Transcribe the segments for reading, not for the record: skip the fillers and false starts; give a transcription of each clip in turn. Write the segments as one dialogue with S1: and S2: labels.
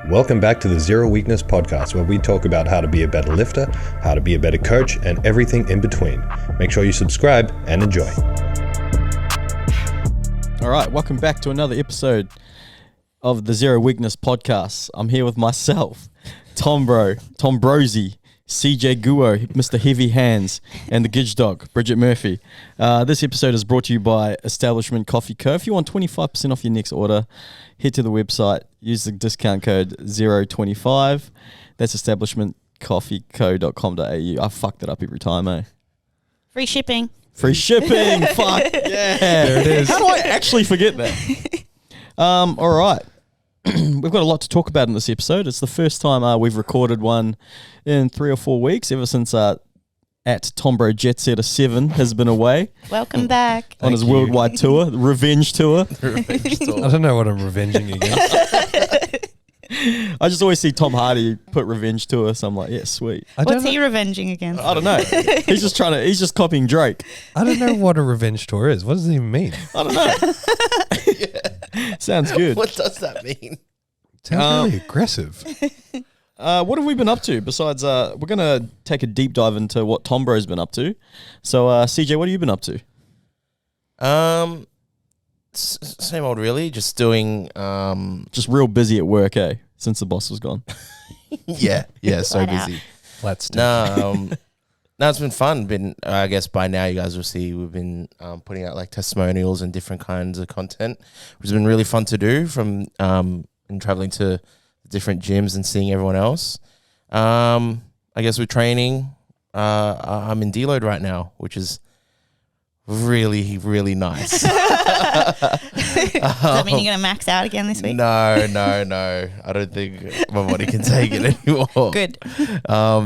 S1: Welcome back to the Zero Weakness podcast, where we talk about how to be a better lifter, how to be a better coach, and everything in between. Make sure you subscribe and enjoy.
S2: All right, welcome back to another episode of the Zero Weakness podcast. I'm here with myself, Tombro, Tombrozy, CJ Guo, Mr. Heavy Hands, and the Gidge Dog, Bridget Murphy. This episode is brought to you by Establishment Coffee Co. If you want 25% off your next order, head to the website, use the discount code 025. That's establishmentcoffeeco.com.au. I fucked it up every time, eh?
S3: Free shipping.
S2: Free shipping. Fuck yeah. There it is. How do I actually forget that? All right. We've got a lot to talk about in this episode. It's the first time we've recorded one in 3 or 4 weeks, ever since at Tombro Jet Setter 7 has been away.
S3: Welcome back.
S2: On his worldwide tour, the revenge tour.
S4: Revenge tour. I don't know what I'm revenging against.
S2: I just always see Tom Hardy put revenge tour, so I'm like, yeah, sweet.
S3: What's he revenging against?
S2: I don't know. He's just copying Drake.
S4: I don't know what a revenge tour is. What does it even mean?
S2: I don't know. Sounds good.
S5: What does that mean?
S4: Sounds really aggressive.
S2: What have we been up to besides, we're going to take a deep dive into what Tombro's been up to. So, CJ, what have you been up to?
S5: Same old, really. Just doing...
S2: Just real busy at work, eh? Since the boss was gone.
S5: yeah, so busy.
S4: Flat stick.
S5: No, it's been fun. I guess by now you guys will see we've been putting out like testimonials and different kinds of content, which has been really fun to do from and traveling to different gyms and seeing everyone else. I guess with training, I'm in deload right now, which is really, really nice.
S3: Does that mean you're going to max out again this week?
S5: No. I don't think my body can take it anymore.
S3: Good.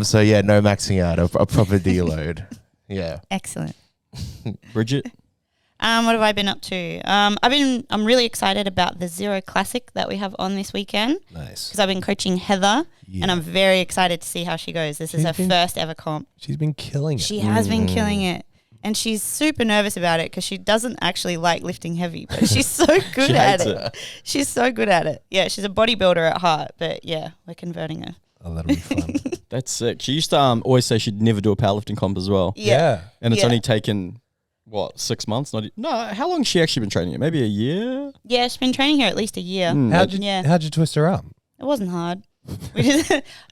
S5: So yeah, no maxing out, a proper deload. Yeah.
S3: Excellent.
S2: Bridget?
S3: What have I been up to? I'm really excited about the Zero Classic that we have on this weekend.
S4: Nice.
S3: Because I've been coaching Heather, and I'm very excited to see how she goes. This is her first ever comp.
S4: She's been killing it.
S3: She has been killing it. And she's super nervous about it because she doesn't actually like lifting heavy, but she's so good at it. She's so good at it. Yeah, she's a bodybuilder at heart, but yeah, we're converting her.
S4: Oh, that'll be fun.
S2: That's sick. She used to always say she'd never do a powerlifting comp as well.
S4: Yeah.
S2: And it's only taken, 6 months? No, how long has she actually been training it? Maybe a year?
S3: Yeah, she's been training here at least a year.
S4: How'd you twist her arm?
S3: It wasn't hard.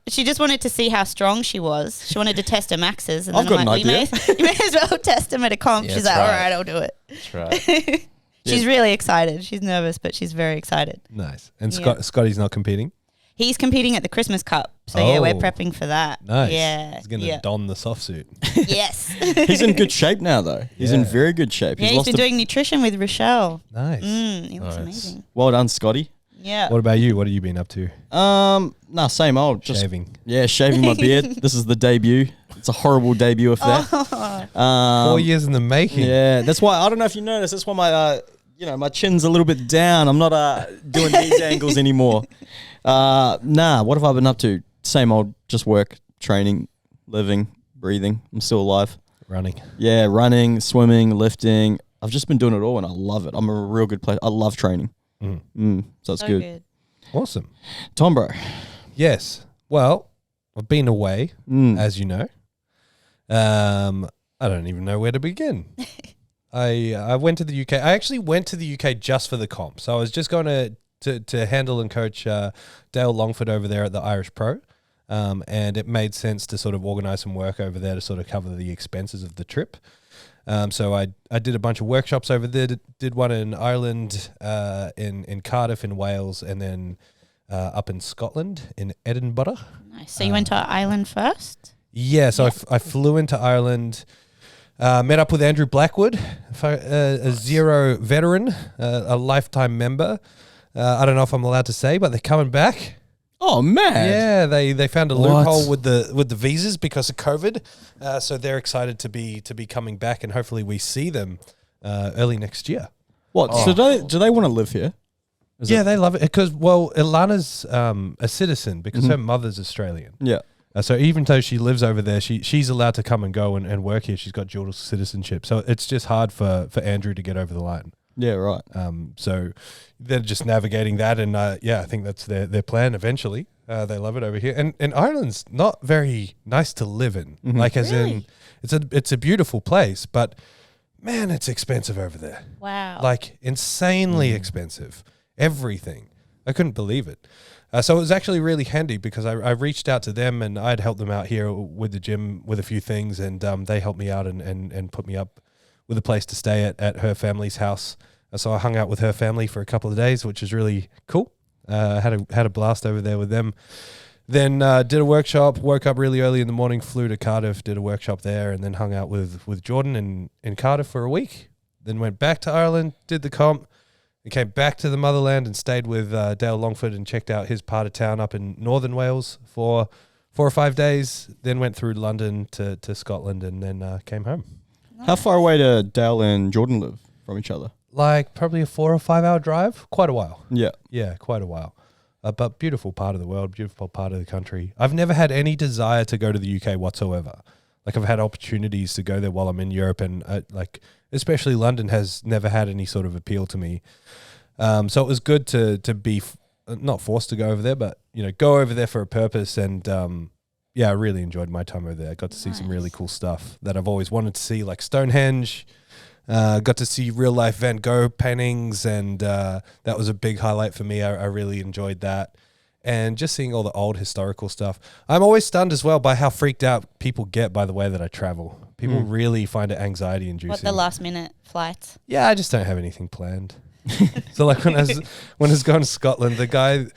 S3: She just wanted to see how strong she was. She wanted to test her maxes. And
S2: I've got an idea.
S3: You may as well test them at a comp.
S5: Yeah,
S3: she's like,
S5: right.
S3: all right, I'll do it.
S5: That's right.
S3: She's really excited. She's nervous, but she's very excited.
S4: Nice. And Scotty's not competing?
S3: He's competing at the Christmas Cup. So yeah, we're prepping for that.
S4: Nice.
S3: Yeah.
S4: He's going to don the soft suit.
S3: Yes.
S2: He's in good shape now, though. He's in very good shape.
S3: Yeah, he's been doing nutrition with Rochelle.
S4: Nice.
S3: He looks amazing.
S2: Well done, Scotty.
S3: Yeah.
S4: What about you? What have you been up to?
S2: Same old. Just
S4: Shaving.
S2: Yeah, shaving my beard. This is the debut. It's a horrible debut of that.
S4: 4 years in the making.
S2: Yeah, that's why, I don't know if you noticed, that's why my chin's a little bit down. I'm not doing these angles anymore. What have I been up to? Same old, just work, training, living, breathing. I'm still alive.
S4: Running.
S2: Yeah, running, swimming, lifting. I've just been doing it all and I love it. I'm a real good player. I love training. So it's good.
S4: Awesome.
S2: Tombro.
S4: Yes. Well, I've been away, as you know. I don't even know where to begin. I went to the UK. I actually went to the UK just for the comp. So I was just going to handle and coach Dale Longford over there at the Irish Pro. And it made sense to sort of organise some work over there to sort of cover the expenses of the trip. So I did a bunch of workshops over there, did one in Ireland, in Cardiff in Wales, and then up in Scotland in Edinburgh.
S3: Nice. So you went to Ireland first?
S4: Yeah, so I flew into Ireland, met up with Andrew Blackwood, a Zero veteran, a lifetime member. I don't know if I'm allowed to say, but they're coming back.
S2: Oh man!
S4: Yeah, they found a loophole with the visas because of COVID, so they're excited to be coming back, and hopefully we see them early next year.
S2: What? So do they want to live here?
S4: They love it because Ilana's a citizen because her mother's Australian.
S2: Yeah.
S4: So even though she lives over there, she's allowed to come and go and work here. She's got dual citizenship, so it's just hard for Andrew to get over the line.
S2: Yeah, right.
S4: So they're just navigating that, and I think that's their plan eventually. They love it over here, and Ireland's not very nice to live in.
S2: Mhm.
S4: Like as
S3: Really?
S4: in, it's a beautiful place, but man, it's expensive over there.
S3: Wow.
S4: Like insanely expensive. Everything. I couldn't believe it. So it was actually really handy because I reached out to them and I'd helped them out here with the gym with a few things, and they helped me out and put me up with a place to stay at her family's house. So I hung out with her family for a couple of days, which is really cool. Had a blast over there with them. Then did a workshop, woke up really early in the morning, flew to Cardiff, did a workshop there, and then hung out with Jordan in Cardiff for a week. Then went back to Ireland, did the comp, and came back to the motherland and stayed with Dale Longford and checked out his part of town up in northern Wales for 4 or 5 days. Then went through London to Scotland and then came home.
S2: How far away do Dale and Jordan live from each other?
S4: Like probably a 4 or 5 hour drive. Quite a while.
S2: Yeah.
S4: Yeah, quite a while. But beautiful part of the world, beautiful part of the country. I've never had any desire to go to the UK whatsoever. Like I've had opportunities to go there while I'm in Europe, and especially London has never had any sort of appeal to me. So it was good to be not forced to go over there, but go over there for a purpose. And I really enjoyed my time over there. I got to see some really cool stuff that I've always wanted to see, like Stonehenge. Got to see real life Van Gogh paintings, and that was a big highlight for me. I really enjoyed that. And just seeing all the old historical stuff. I'm always stunned as well by how freaked out people get by the way that I travel. People really find it anxiety inducing.
S3: What, the last minute flights?
S4: Yeah, I just don't have anything planned. So like when I was going to Scotland, the guy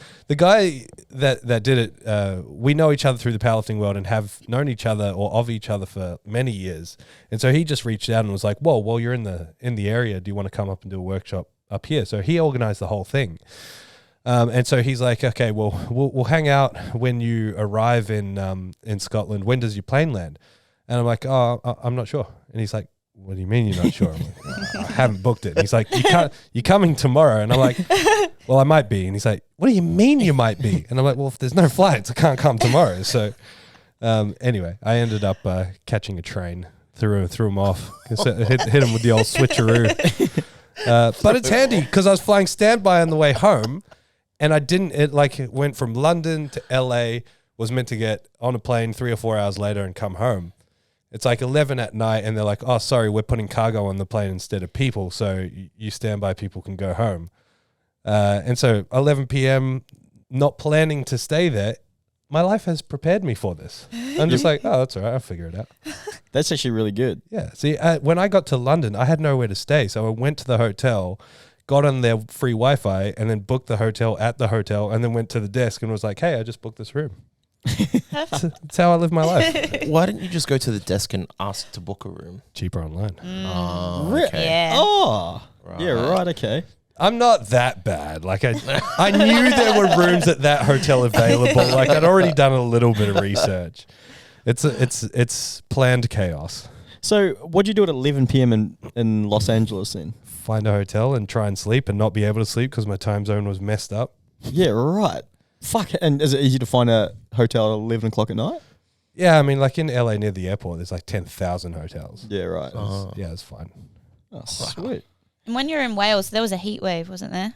S4: that did it, we know each other through the powerlifting world and have known each other or of each other for many years. And so he just reached out and was like, "Whoa, well, you're in the area. Do you want to come up and do a workshop up here?" So he organized the whole thing. And so he's like, "Okay, well, we'll hang out when you arrive in Scotland. When does your plane land?" And I'm like, "Oh, I'm not sure." And he's like, "What do you mean you're not sure?" I'm like, "I haven't booked it." And he's like, "You're coming tomorrow." And I'm like, "Well, I might be." And he's like, "What do you mean you might be?" And I'm like, "Well, if there's no flights, I can't come tomorrow." So anyway, I ended up catching a train, threw him off, hit him with the old switcheroo. But it's handy because I was flying standby on the way home, and it went from London to LA, was meant to get on a plane 3 or 4 hours later and come home. It's like 11 at night, and they're like, "Oh, sorry, we're putting cargo on the plane instead of people, so you standby people can go home." And so 11 p.m., not planning to stay there, my life has prepared me for this. I'm just like, "Oh, that's all right, I'll figure it out."
S2: That's actually really good.
S4: Yeah. See, when I got to London, I had nowhere to stay, so I went to the hotel, got on their free Wi-Fi, and then booked the hotel at the hotel, and then went to the desk and was like, "Hey, I just booked this room." That's how I live my life.
S5: Why didn't you just go to the desk and ask to book a room?
S4: Cheaper online.
S5: Oh, okay.
S3: Yeah.
S2: Oh,
S5: Right.
S2: yeah, right. Okay.
S4: I'm not that bad. Like I knew there were rooms at that hotel available. Like I'd already done a little bit of research. It's planned chaos.
S2: So, what'd you do at 11 p.m. in Los Angeles then?
S4: Find a hotel and try and sleep and not be able to sleep because my time zone was messed up.
S2: Yeah, right. Fuck. And is it easy to find a hotel at 11 o'clock at night?
S4: Yeah, I mean, like in LA near the airport, there's like 10,000 hotels.
S2: Yeah, right.
S4: Yeah, it's fine.
S2: Oh, sweet.
S3: And when you're in Wales, there was a heat wave, wasn't there?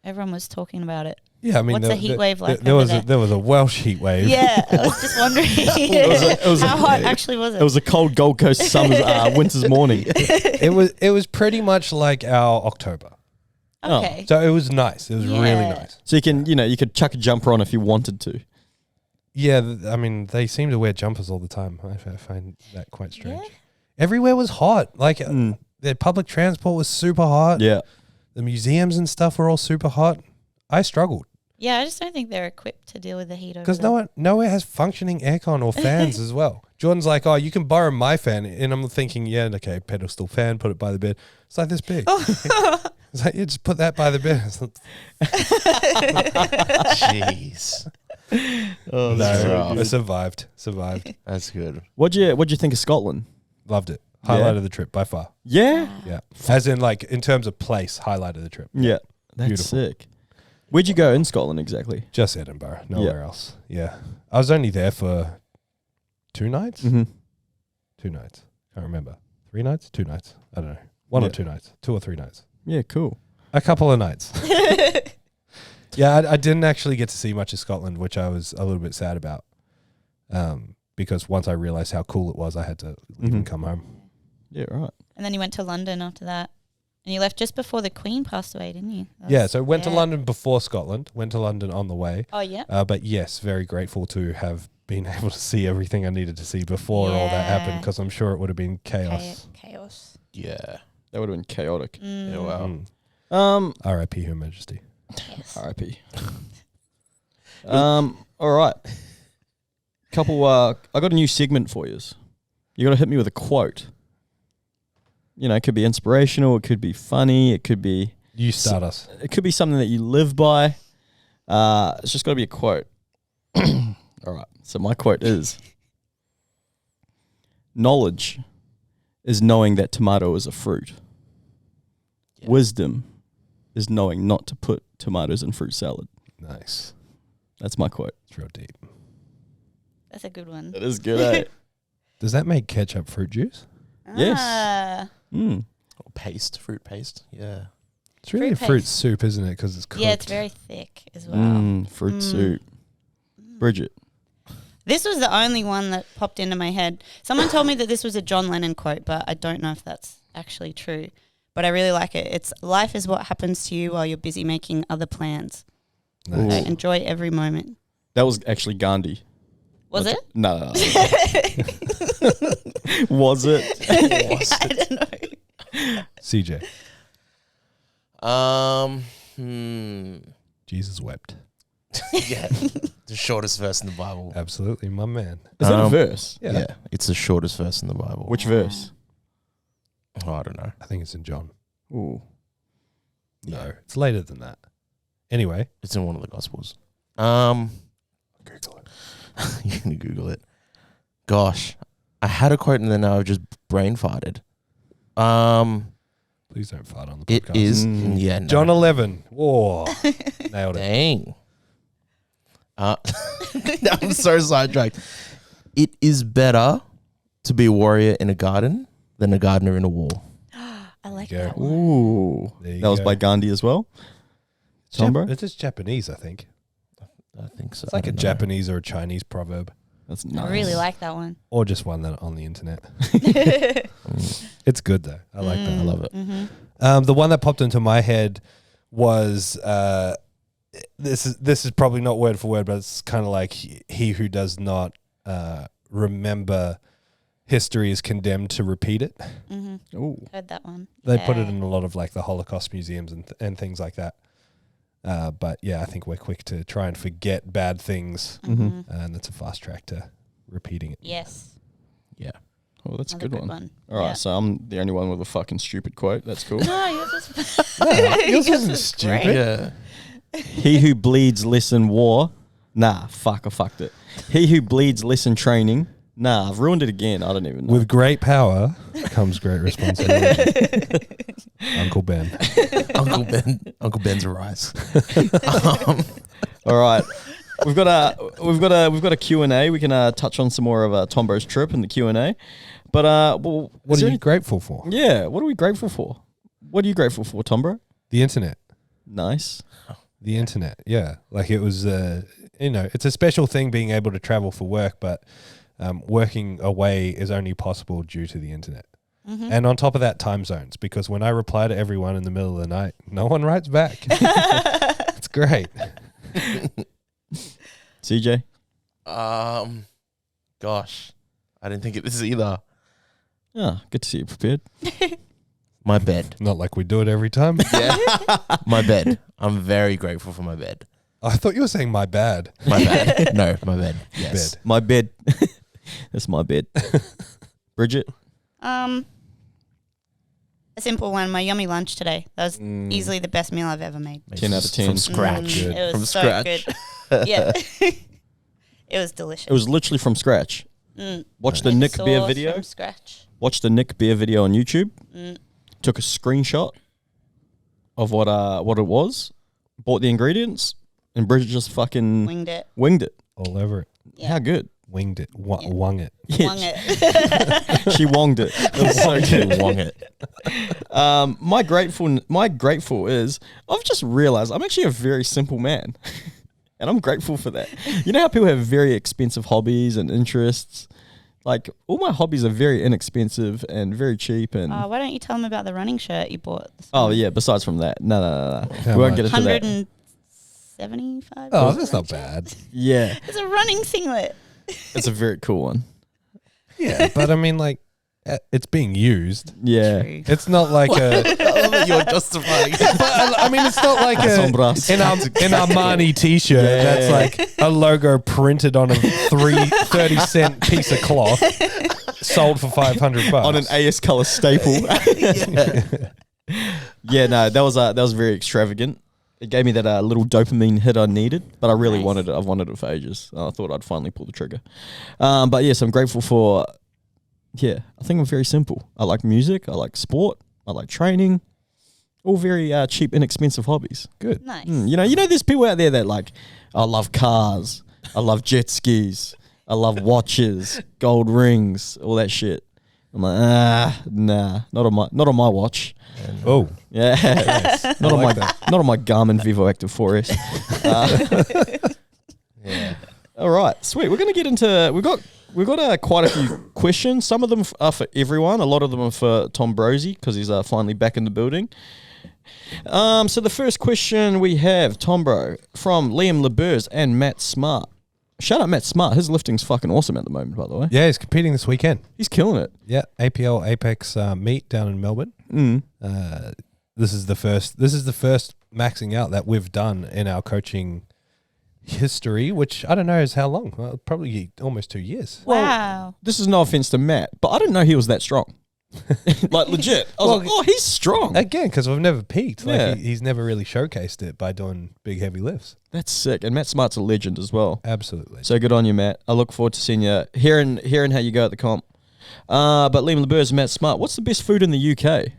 S3: Everyone was talking about it.
S4: Yeah, I mean,
S3: What's the heat wave like
S4: There
S3: over
S4: was
S3: there?
S4: there was a Welsh heat wave.
S3: Yeah, I was just wondering how hot actually was it?
S2: It was a cold Gold Coast summer's winter's morning.
S4: It was pretty much like our October.
S3: Okay.
S4: So it was nice. It was really nice.
S2: So you could chuck a jumper on if you wanted to.
S4: Yeah, I mean, they seem to wear jumpers all the time. I find that quite strange. Yeah. Everywhere was hot. Like the public transport was super hot.
S2: Yeah.
S4: The museums and stuff were all super hot. I struggled.
S3: Yeah, I just don't think they're equipped to deal with the heat over
S4: Because
S3: there.
S4: nowhere has functioning aircon or fans as well. Jordan's like, "Oh, you can borrow my fan." And I'm thinking, yeah, okay, pedestal fan, put it by the bed. It's like this big. It's like, yeah, just put that by the bed.
S5: Jeez.
S2: Oh,
S4: No, I survived.
S5: That's good.
S2: What'd you think of Scotland?
S4: Loved it. Highlight of the trip by far.
S2: Yeah.
S4: Yeah. As in, like, in terms of place, highlight of the trip.
S2: Yeah. That's
S4: Beautiful.
S2: sick. Where'd you go in Scotland exactly?
S4: Just Edinburgh, nowhere else. Yeah. I was only there for 2 nights?
S2: Mm-hmm.
S4: 2 nights. Can't remember. 3 nights? 2 nights. I don't know. 1 or 2 nights. 2 or 3 nights.
S2: Yeah, cool.
S4: A couple of nights. Yeah, I didn't actually get to see much of Scotland, which I was a little bit sad about. Because once I realised how cool it was, I had to leave and come home.
S2: Yeah, right.
S3: And then you went to London after that. And you left just before the Queen passed away, didn't you?
S4: Yeah, so went to London before Scotland, went to London on the way.
S3: Oh, yeah.
S4: But yes, very grateful to have been able to see everything I needed to see before all that happened, because I'm sure it would have been chaos.
S3: Chaos.
S5: Yeah.
S2: That would have been chaotic.
S5: Yeah, wow.
S4: R.I.P. Her Majesty.
S3: Yes.
S2: R.I.P. All right. I got a new segment for you. You got to hit me with a quote. You know, it could be inspirational, it could be funny, it could be...
S4: You start us.
S2: It could be something that you live by. It's just got to be a quote. All right. So my quote is, knowledge is knowing that tomato is a fruit.
S5: Yeah.
S2: Wisdom is knowing not to put tomatoes in fruit salad.
S4: Nice.
S2: That's my quote.
S4: It's real deep.
S3: That's a good one.
S2: That is good, eh?
S4: Does that make ketchup fruit juice?
S2: Yes.
S5: Or paste, fruit paste. Yeah.
S4: It's really
S3: Fruit
S4: a fruit
S3: paste.
S4: soup, isn't it? Because it's cooked.
S3: Yeah, it's very thick as well.
S2: Fruit soup. Bridget.
S3: This was the only one that popped into my head. Someone told me that this was a John Lennon quote, but I don't know if that's actually true. But I really like it. It's, life is what happens to you while you're busy making other plans.
S4: Nice.
S3: So enjoy every moment.
S2: That was actually Gandhi.
S3: Was it?
S2: No. Was it?
S3: I don't know.
S4: CJ. Jesus wept.
S5: Yeah. The shortest verse in the Bible.
S4: Absolutely, my man.
S2: Is that a verse?
S5: Yeah. It's the shortest verse in the Bible.
S2: Which verse?
S5: Oh, I don't know.
S4: I think it's in John.
S2: Ooh.
S4: No, it's later than that. Anyway.
S5: It's in one of the Gospels.
S4: Google it.
S5: You can Google it. Gosh. I had a quote and then I've just brain farted.
S4: Please don't fart on the podcast.
S5: It is. Yeah. No.
S4: John 11. Whoa. Nailed it.
S5: Dang. I'm so sidetracked. It is better to be a warrior in a garden than a gardener in a war.
S3: I like
S4: There you
S3: that
S4: go.
S3: one.
S2: Ooh.
S4: There you
S2: That was
S4: go.
S2: by Gandhi as well. Tombro?
S4: It's just Japanese, I think.
S5: I think so.
S4: It's like
S5: I
S4: a
S5: don't know.
S4: Japanese or a Chinese proverb.
S2: That's nice.
S3: I really like that one.
S4: Or just one that on the internet. It's good though. I like that.
S5: I love it.
S3: Mm-hmm.
S4: The one that popped into my head was this is probably not word for word, but it's kind of like he who does not remember history is condemned to repeat it.
S3: Mm-hmm.
S2: Ooh.
S3: Heard that one.
S4: They put it in a lot of like the Holocaust museums and things like that. But yeah, I think we're quick to try and forget bad things, and that's a fast track to repeating it.
S3: Yes.
S5: Yeah.
S2: Oh, that's a
S3: Another
S2: good one.
S3: one.
S2: All right,
S3: Yeah.
S2: so I'm the only one with a fucking stupid quote. That's cool.
S3: No, yours is
S4: yours
S3: yours
S4: isn't
S3: is
S4: stupid.
S3: great.
S5: Yeah.
S2: He who bleeds less in war. Nah, I fucked it. He who bleeds less in training. Nah, I've ruined it again. I don't even know.
S4: With great power comes great responsibility. Uncle Ben.
S5: Uncle Ben's a rice.
S2: All right. We've got a Q&A. We can touch on some more of Tombro's trip in the Q&A. But well,
S4: What are you grateful for?
S2: Yeah, what are we grateful for? What are you grateful for, Tombro?
S4: The internet.
S2: Nice.
S4: The internet, yeah. Like it was, it's a special thing being able to travel for work, but working away is only possible due to the internet.
S3: Mm-hmm.
S4: And on top of that, time zones, because when I reply to everyone in the middle of the night, no one writes back. It's great.
S2: CJ?
S5: Gosh. I didn't think of this either.
S2: Yeah, good to see you prepared.
S5: My bed.
S4: Not like we do it every time.
S5: Yeah. My bed. I'm very grateful for my bed.
S4: I thought you were saying my bad.
S5: My bed. No, my bed. Yes.
S4: Bed.
S2: My bed. That's my bed. Bridget?
S3: A simple one. My yummy lunch today. That was easily the best meal I've ever made.
S2: 10 out of 10.
S5: From scratch.
S4: Good.
S3: It was
S5: From
S3: so
S5: scratch.
S3: good. Yeah. It was delicious.
S2: It was literally from scratch. Watch the Nick Beer
S3: Sauce
S2: video.
S3: from scratch.
S2: Watch the Nick Beer video on YouTube. Took a screenshot of what it was. Bought the ingredients. And Bridget just fucking
S3: Winged it.
S2: winged it.
S4: All over it.
S3: Yeah.
S2: How good.
S4: Winged it. Wung it.
S2: Yeah,
S3: Wung it.
S2: she wonged it. It was so good.
S5: Wong it.
S2: My grateful is I've just realized I'm actually a very simple man. And I'm grateful for that. You know how people have very expensive hobbies and interests? Like, all my hobbies are very inexpensive and very cheap. And
S3: Oh, why don't you tell them about the running shirt you bought?
S2: oh, yeah, besides from that. No.
S4: How
S2: We won't
S4: much?
S2: get into that.
S3: $175.
S4: Oh, that's not bad.
S2: Yeah,
S3: It's a running singlet.
S2: it's a very cool one.
S4: Yeah, but I mean, like, it's being used.
S2: Yeah.
S3: True.
S4: It's not like a.
S5: I love that you're justifying.
S4: But I mean, it's not like
S2: Sombras.
S4: an Armani T-shirt
S2: Yeah.
S4: that's like a logo printed on a 30-cent piece of cloth, sold for $500
S2: On an AS color staple. Yeah, no, that was very extravagant. It gave me that little dopamine hit I needed, but I really
S3: Nice.
S2: wanted it. I've wanted it for ages. I thought I'd finally pull the trigger. But yes, I'm grateful for. Yeah, I think I'm very simple. I like music. I like sport. I like training. All very cheap, inexpensive hobbies.
S4: Good.
S3: Nice.
S2: You know, there's people out there that like, I love cars. I love jet skis. I love watches, gold rings, all that shit. I'm like, nah, not on my watch.
S4: Oh,
S2: Yeah, not on
S4: like
S2: my not on my Garmin Vivo Active 4S.
S5: Yeah.
S2: All right, sweet. We're gonna get into we've got quite a few questions. Some of them are for everyone. A lot of them are for Tombro because he's finally back in the building. So the first question we have, Tombro, from Liam LeBurs and Matt Smart. Shout out Matt Smart. His lifting's fucking awesome at the moment, by the way.
S4: yeah, he's competing this weekend.
S2: He's killing it.
S4: Yeah, APL Apex meet down in Melbourne. This is the first maxing out that we've done in our coaching history, which I don't know is how long. Well, probably almost 2 years.
S3: Wow.
S2: This is no offense to Matt, but I didn't know he was that strong. Like, legit. I was like, oh, he's strong.
S4: Again, because we've never peaked. Like
S2: Yeah.
S4: he's never really showcased it by doing big, heavy lifts.
S2: That's sick. And Matt Smart's a legend as well.
S4: Absolutely.
S2: So good on you, Matt. I look forward to seeing you, hearing how you go at the comp. But Liam LeBurs and Matt Smart, what's the best food in the UK?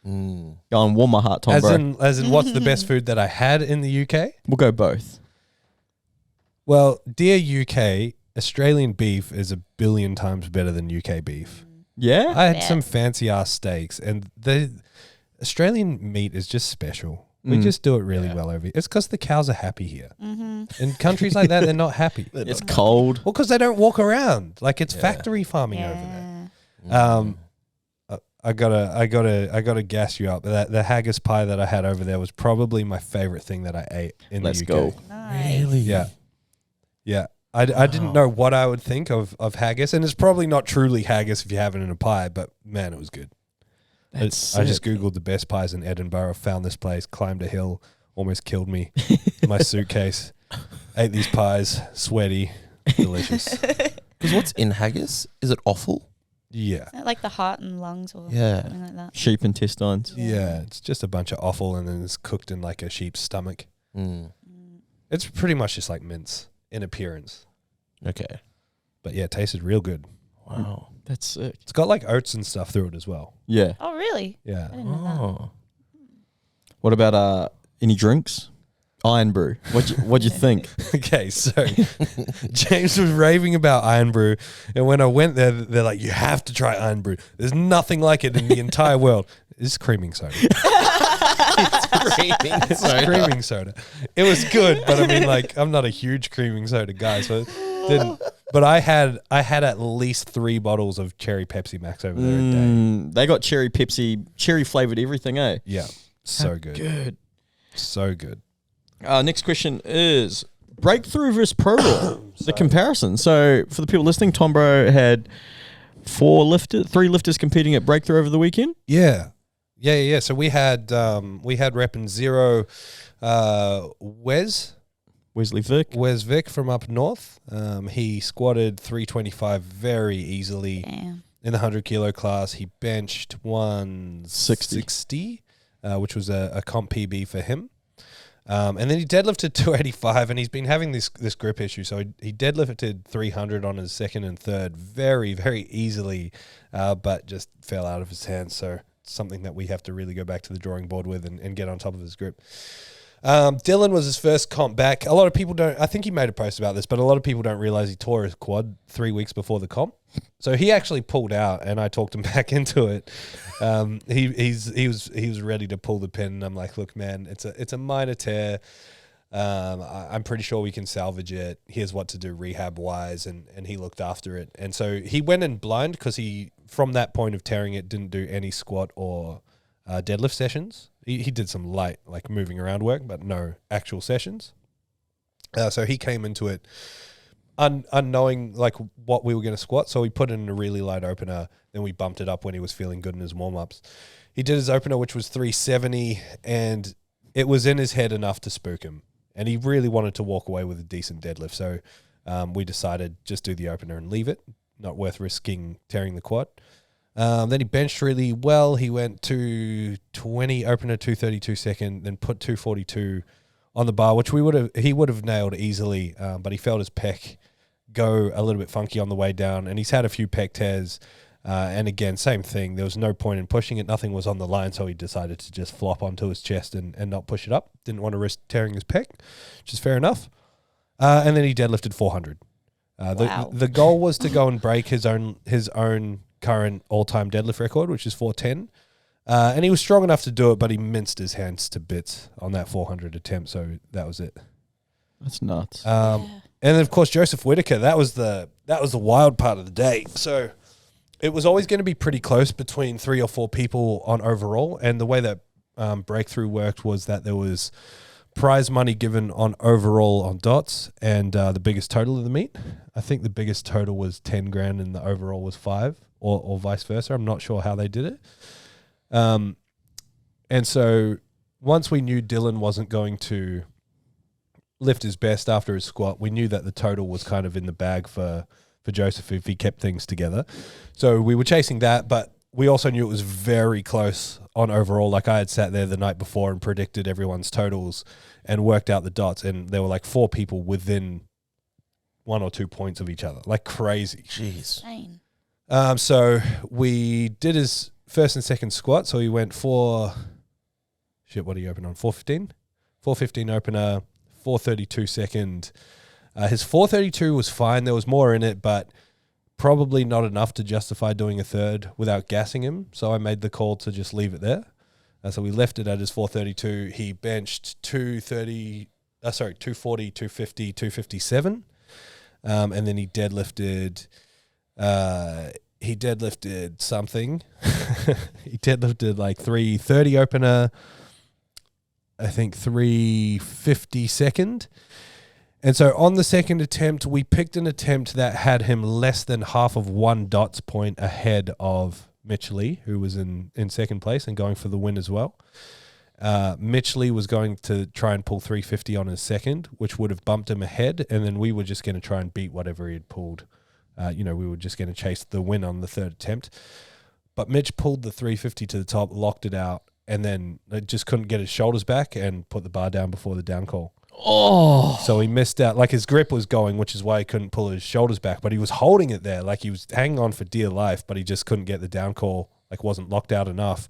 S2: Go and warm my heart, Tom, bro.
S4: As in, what's the best food that I had in the UK?
S2: We'll go both.
S4: Well, dear UK, Australian beef is 1 billion times better than UK beef.
S2: Yeah?
S4: I had
S3: Yeah.
S4: some fancy ass steaks, and the Australian meat is just special. We just do it really well over here. It's because the cows are happy here. In countries like that, they're not happy.
S2: It's cold.
S4: Well, because they don't walk around. Like it's factory farming over there.
S3: Yeah.
S4: I gotta gas you up. The haggis pie that I had over there was probably my favorite thing that I ate in
S2: Let's
S4: the
S2: go.
S4: UK.
S3: Nice.
S4: Yeah. Yeah. I didn't know what I would think of haggis, and it's probably not truly haggis if you have it in a pie, but man, it was good. I just Googled the best pies in Edinburgh, found this place, climbed a hill, almost killed me. My suitcase, ate these pies, sweaty, delicious.
S5: Because what's in haggis? Is it offal?
S4: Yeah.
S3: Is that like the heart and lungs or
S5: Yeah.
S3: something like that?
S2: Sheep intestines.
S4: Yeah, it's just a bunch of offal and then it's cooked in like a sheep's stomach.
S5: Mm.
S4: It's pretty much just like mince in appearance.
S5: Okay.
S4: But yeah, it tasted real good.
S5: Wow.
S2: That's sick.
S4: It's got like oats and stuff through it as well.
S2: Yeah.
S3: Oh, really?
S4: Yeah.
S3: I didn't know that.
S5: Oh.
S2: What about any drinks? Iron Brew. What'd you think?
S4: Okay, so James was raving about Iron Brew, and when I went there, they're like, "You have to try Iron Brew. There's nothing like it in the entire world." It's creaming soda. It's creaming soda. It was good, but I mean, like, I'm not a huge creaming soda guy, so it didn't. But I had at least 3 bottles of cherry Pepsi Max over there a day.
S2: They got cherry Pepsi, cherry flavored everything, eh?
S4: Yeah, so good.
S2: Good.
S4: So good.
S2: Next question is breakthrough versus pro raw. The comparison. So for the people listening, Tombro had 3 lifters competing at breakthrough over the weekend.
S4: Yeah. So we had repping Zero,
S2: Wesley Vick.
S4: Wes Vic from up north. He squatted 325 very easily
S3: Damn.
S4: in the 100 kilo class. He benched 160, which was a comp PB for him. And then he deadlifted 285, and he's been having this grip issue. So he deadlifted 300 on his second and third very, very easily, but just fell out of his hands. So it's something that we have to really go back to the drawing board with and get on top of his grip. Dylan was his first comp back. A lot of people don't, I think he made a post about this, but a lot of people don't realize he tore his quad 3 weeks before the comp. So he actually pulled out, and I talked him back into it. He was ready to pull the pin, and I'm like, look, man, it's a minor tear. I'm pretty sure we can salvage it. Here's what to do rehab wise, and he looked after it. And so he went in blind because he, from that point of tearing it, didn't do any squat or deadlift sessions. He did some light, like moving around work, but no actual sessions. So he came into it unknowing like what we were going to squat. So we put in a really light opener. Then we bumped it up when he was feeling good in his warm-ups. He did his opener, which was 370, and it was in his head enough to spook him. And he really wanted to walk away with a decent deadlift. So we decided just do the opener and leave it. Not worth risking tearing the quad. Then he benched really well. He went to 20 opener, 232 second, then put 242 on the bar, which he would have nailed easily, but he felt his pec go a little bit funky on the way down, and he's had a few pec tears. And again, same thing. There was no point in pushing it. Nothing was on the line, so he decided to just flop onto his chest and not push it up. Didn't want to risk tearing his pec, which is fair enough. And then he deadlifted 400.
S3: Wow.
S4: The goal was to go and break his own current all-time deadlift record, which is 410. And he was strong enough to do it, but he minced his hands to bits on that 400 attempt, so that was it.
S2: That's nuts.
S4: And then, of course, Joseph Whitaker, that was the wild part of the day. So it was always going to be pretty close between 3 or 4 people on overall, and the way that breakthrough worked was that there was prize money given on overall on dots and the biggest total of the meet. I think the biggest total was 10 grand and the overall was 5, or vice versa. I'm not sure how they did it. And so once we knew Dylan wasn't going to lift his best after his squat, we knew that the total was kind of in the bag for Joseph if he kept things together. So we were chasing that, but we also knew it was very close on overall. Like I had sat there the night before and predicted everyone's totals and worked out the dots, and there were like 4 people within 1 or 2 points of each other. Like crazy.
S5: Jeez.
S3: Insane.
S4: So we did his first and second squat. So he went what did he open on? 415? 415 opener, 432 second. His 432 was fine. There was more in it, but probably not enough to justify doing a third without gassing him. So I made the call to just leave it there. So we left it at his 432. He benched 240, 250, 257. And then he deadlifted something. He deadlifted like 330 opener, I think 350 second. And so on the second attempt, we picked an attempt that had him less than half of 1 dots point ahead of Mitch Lee, who was in second place and going for the win as well. Mitch Lee was going to try and pull 350 on his second, which would have bumped him ahead, and then we were just going to try and beat whatever he had pulled. We were just going to chase the win on the third attempt. But Mitch pulled the 350 to the top, locked it out, and then just couldn't get his shoulders back and put the bar down before the down call.
S2: Oh.
S4: So he missed out. Like his grip was going, which is why he couldn't pull his shoulders back, but he was holding it there. Like he was hanging on for dear life, but he just couldn't get the down call, like wasn't locked out enough.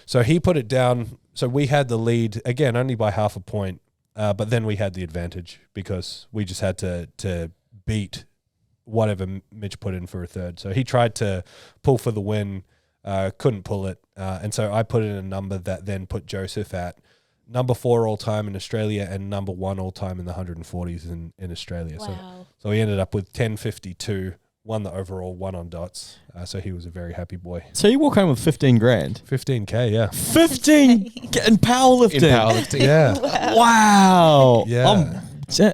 S4: So he put it down. So we had the lead, again, only by half a point, but then we had the advantage because we just had to beat whatever Mitch put in for a third. So he tried to pull for the win, couldn't pull it. And so I put in a number that then put Joseph at number 4 all time in Australia and number 1 all time in the 140s in Australia.
S3: Wow.
S4: So he ended up with 1052, won the overall, 1 on dots. So he was a very happy boy.
S2: So you walk home with 15 grand.
S4: 15K, yeah.
S2: 15 in powerlifting.
S4: Yeah.
S2: Wow.
S4: Yeah.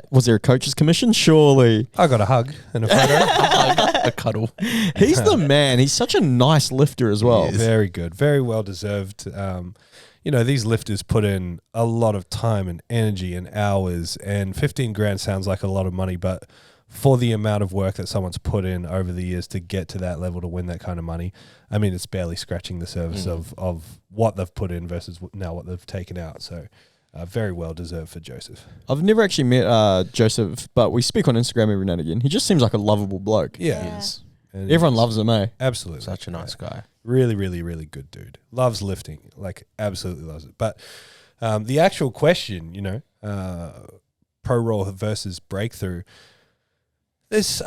S2: Was there a coach's commission? Surely.
S4: I got a hug and a photo.
S5: A cuddle.
S2: He's the man. He's such a nice lifter as well.
S4: Very good. Very well deserved. These lifters put in a lot of time and energy and hours, and 15 grand sounds like a lot of money, but for the amount of work that someone's put in over the years to get to that level to win that kind of money, I mean, it's barely scratching the surface of what they've put in versus now what they've taken out. So very well deserved for Joseph.
S2: I've never actually met Joseph, but we speak on Instagram every now and again. He just seems like a lovable bloke.
S4: Yeah.
S3: Yeah.
S4: He is.
S2: Everyone loves him, eh?
S4: Absolutely.
S5: Such a nice guy.
S4: Really, really, really good dude. Loves lifting. Like, absolutely loves it. But The actual question, pro raw versus breakthrough. There's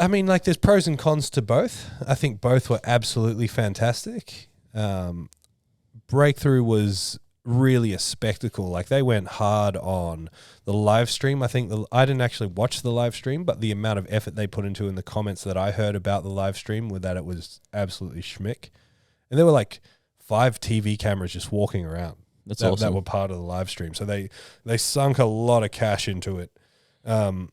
S4: pros and cons to both. I think both were absolutely fantastic. Breakthrough was really a spectacle. Like, they went hard on the live stream. I think I didn't actually watch the live stream, but the amount of effort they put into in the comments that I heard about the live stream were that it was absolutely schmick. And there were like 5 TV cameras just walking around.
S2: That's awesome.
S4: That were part of the live stream. So they sunk a lot of cash into it. The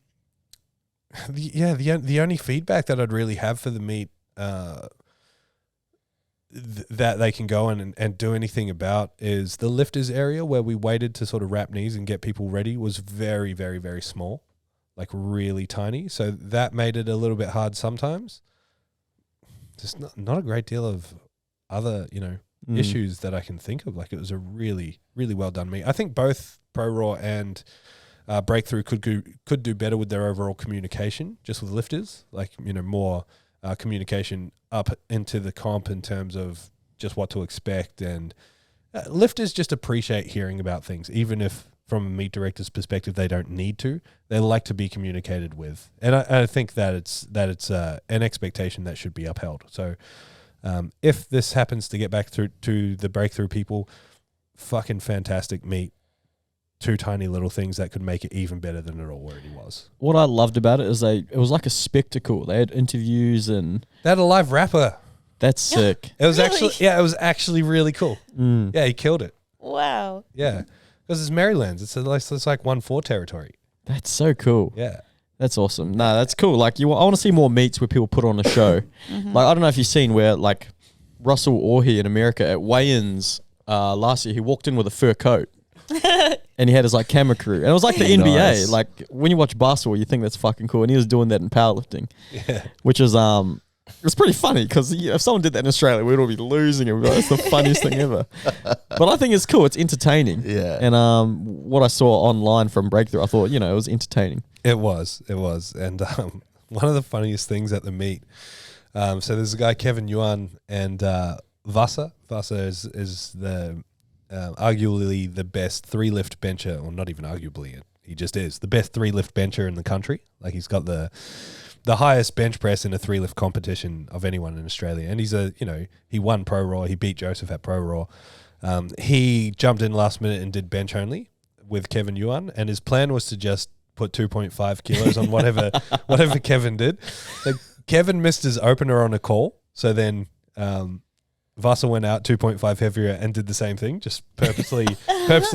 S4: only feedback that I'd really have for the meet that they can go in and do anything about is the lifters area, where we waited to sort of wrap knees and get people ready, was very, very, very small, like really tiny. So that made it a little bit hard sometimes. There's not a great deal of other, issues that I can think of. Like, it was a really, really well done meet. I think both Pro Raw and Breakthrough could do better with their overall communication, just with lifters, like, more communication up into the comp in terms of just what to expect. And lifters just appreciate hearing about things, even if from a meet director's perspective they don't need to. They like to be communicated with, and I think that it's an expectation that should be upheld. So if this happens to get back through to the Breakthrough people, fucking fantastic meet. 2 tiny little things that could make it even better than it already was.
S2: What I loved about it is it was like a spectacle. They had interviews and
S4: They had a live rapper.
S2: that's sick.
S4: It was
S3: Really?
S4: it was actually really cool. Yeah, he killed it.
S3: Wow.
S4: Yeah, because it's Maryland. It's like 1-4 territory.
S2: That's so cool.
S4: Yeah.
S2: That's awesome. No, that's cool. Like, I want to see more meets where people put on a show. Like, I don't know if you've seen where, like, Russell Orhe in America at weigh-ins last year, he walked in with a fur coat. And he had his like camera crew, and it was like the NBA.
S5: Nice.
S2: Like, when you watch basketball, you think that's fucking cool, and he was doing that in powerlifting, which is it's pretty funny because if someone did that in Australia, we'd all be losing it. It's the funniest thing ever. But I think it's cool. It's entertaining.
S5: Yeah.
S2: And what I saw online from Breakthrough, I thought it was entertaining.
S4: It was, and one of the funniest things at the meet. So there's a guy, Kevin Yuan, and Vasa. Vasa is the arguably the best 3-lift bencher, or not even arguably, he just is the best 3-lift bencher in the country. Like, he's got the highest bench press in a 3-lift competition of anyone in Australia, and he's he won Pro Raw. He beat Joseph at Pro Raw. He jumped in last minute and did bench only with Kevin Yuan, and his plan was to just put 2.5 kilos on whatever Kevin did. Like, Kevin missed his opener on a call, so then Vasa went out 2.5 heavier and did the same thing, just purposely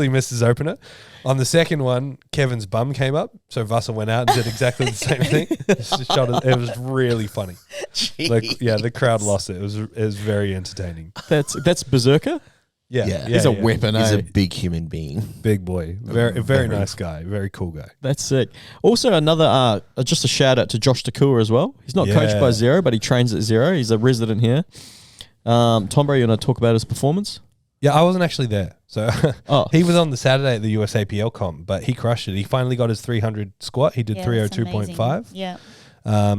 S4: missed his opener. On the second one, Kevin's bum came up, so Vasa went out and did exactly the same thing. It was really funny.
S5: Jeez.
S4: Like, yeah, the crowd lost it. It was very entertaining.
S2: That's Berserker.
S4: Yeah,
S2: He's a weapon.
S5: He's
S2: eh?
S5: a big human being.
S4: big boy, very nice guy, very cool guy.
S2: That's sick. Also, another just a shout out to Josh Takua as well. He's not coached by Zero, but he trains at Zero. He's a resident here. Tombro, you want to talk about his performance?
S4: Yeah, I wasn't actually there. So
S2: Oh.
S4: he was on the Saturday at the USAPL comp, but he crushed it. He finally got his 300 squat. He did 302.5.
S3: Yeah.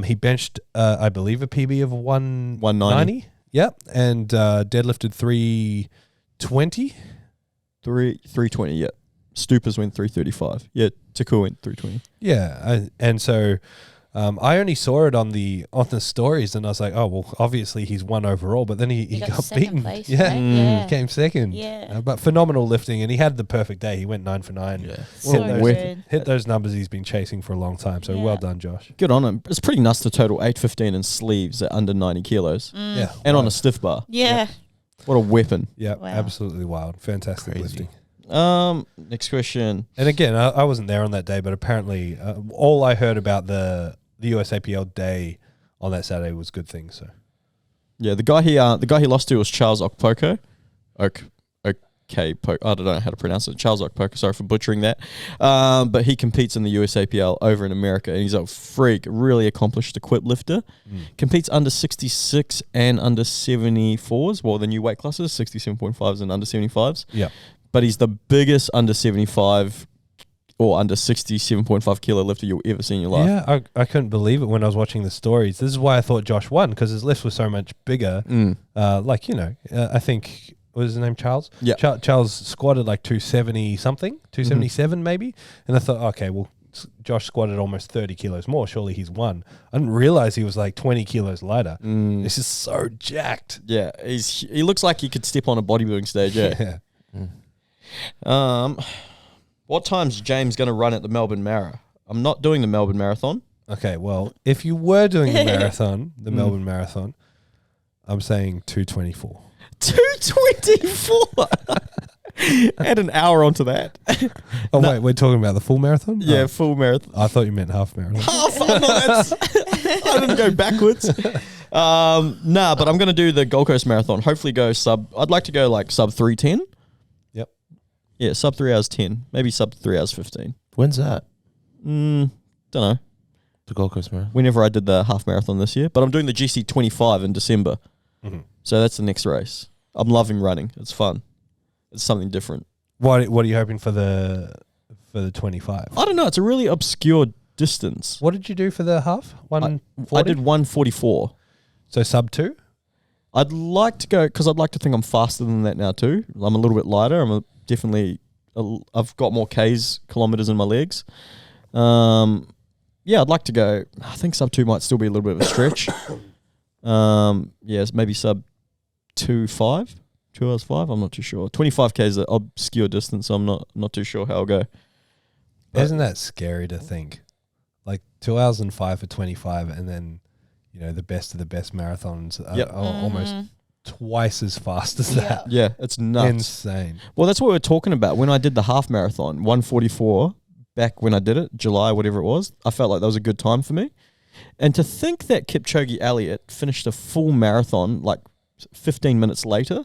S4: He benched, I believe, a PB of
S2: 190.
S4: Yep. And deadlifted 320.
S2: 320, yeah. Stoopers went 335. Yeah, Takua went 320.
S4: Yeah. And so I only saw it on the stories, and I was like, oh, well, obviously he's won overall, but then he got beaten.
S3: Place,
S4: yeah.
S3: right? Yeah.
S4: He came second.
S3: Yeah.
S4: But phenomenal lifting, and he had the perfect day. He went 9 for 9.
S5: Yeah.
S3: So
S2: Well,
S3: good.
S4: Hit those numbers he's been chasing for a long time. So
S3: Yeah.
S4: well done, Josh.
S2: Good on him. It's pretty nuts to total 815 in sleeves at under 90 kilos.
S4: Yeah.
S2: And on a stiff bar.
S3: Yeah.
S2: What a weapon.
S4: Yeah,
S3: Wow.
S4: absolutely wild. Fantastic
S5: Crazy.
S4: lifting.
S2: Next question.
S4: And again, I wasn't there on that day, but apparently all I heard about the USAPL day on that Saturday was good things. So
S2: Yeah, the guy he lost to was Charles Okpoko. I don't know how to pronounce it. Charles Okpoko, sorry for butchering that. But he competes in the USAPL over in America, and he's a freak, really accomplished equip lifter. Competes under 66 and under 74s. Well, the new weight classes, 67.5s and under 75s.
S4: yeah,
S2: But he's the biggest under 75 or under 67.5 kilo lifter you'll ever see in your life.
S4: yeah. I couldn't believe it when I was watching the stories. This is why I thought Josh won, because his lifts were so much bigger. I think was his name Charles?
S2: Yeah.
S4: Charles squatted like 270 something, 277 maybe. And I thought, okay, well, Josh squatted almost 30 kilos more. Surely he's won. I didn't realize he was like 20 kilos lighter. This is so jacked.
S2: Yeah, he looks like he could step on a bodybuilding stage. Yeah. What time's James going to run at the Melbourne Mara? I'm not doing the Melbourne Marathon.
S4: Okay, well, if you were doing the marathon, the Melbourne Marathon, I'm saying 224.
S2: 224. Add an hour onto that.
S4: Oh, wait, we're talking about the full marathon?
S2: Yeah,
S4: Oh,
S2: full marathon.
S4: I thought you meant half marathon.
S2: Half. I didn't go backwards. Nah, but I'm going to do the Gold Coast Marathon. Hopefully go I'd like to go like sub 3:10.
S4: Yep.
S2: Yeah, sub 3 hours 10. Maybe sub 3 hours 15.
S5: When's that?
S2: Don't know.
S5: The Gold Coast Marathon.
S2: Whenever I did the half marathon this year. But I'm doing the GC 25 in December. So that's the next race. I'm loving running. It's fun. It's something different.
S4: What are you hoping for the 25?
S2: I don't know. It's a really obscure distance.
S4: What did you do for the half?
S2: I
S4: 140?
S2: did 144.
S4: So sub 2?
S2: I'd like to go because I'd like to think I'm faster than that now too. I'm a little bit lighter. I've got more kilometers in my legs. Yeah, I'd like to go. I think sub 2 might still be a little bit of a stretch. Yes, maybe sub 2:05, 2 hours 5. I'm not too sure. 25k is an obscure distance, so I'm not too sure how I'll go. But
S4: Isn't that scary to think? Like 2 hours and 5 for 25, and then the best of the best marathons are almost twice as fast as that.
S2: yeah, it's nuts.
S4: Insane.
S2: Well, that's what we're talking about. When I did the half marathon, 144, back when I did it, July, whatever it was, I felt like that was a good time for me. And to think that Kipchoge Elliott finished a full marathon like 15 minutes later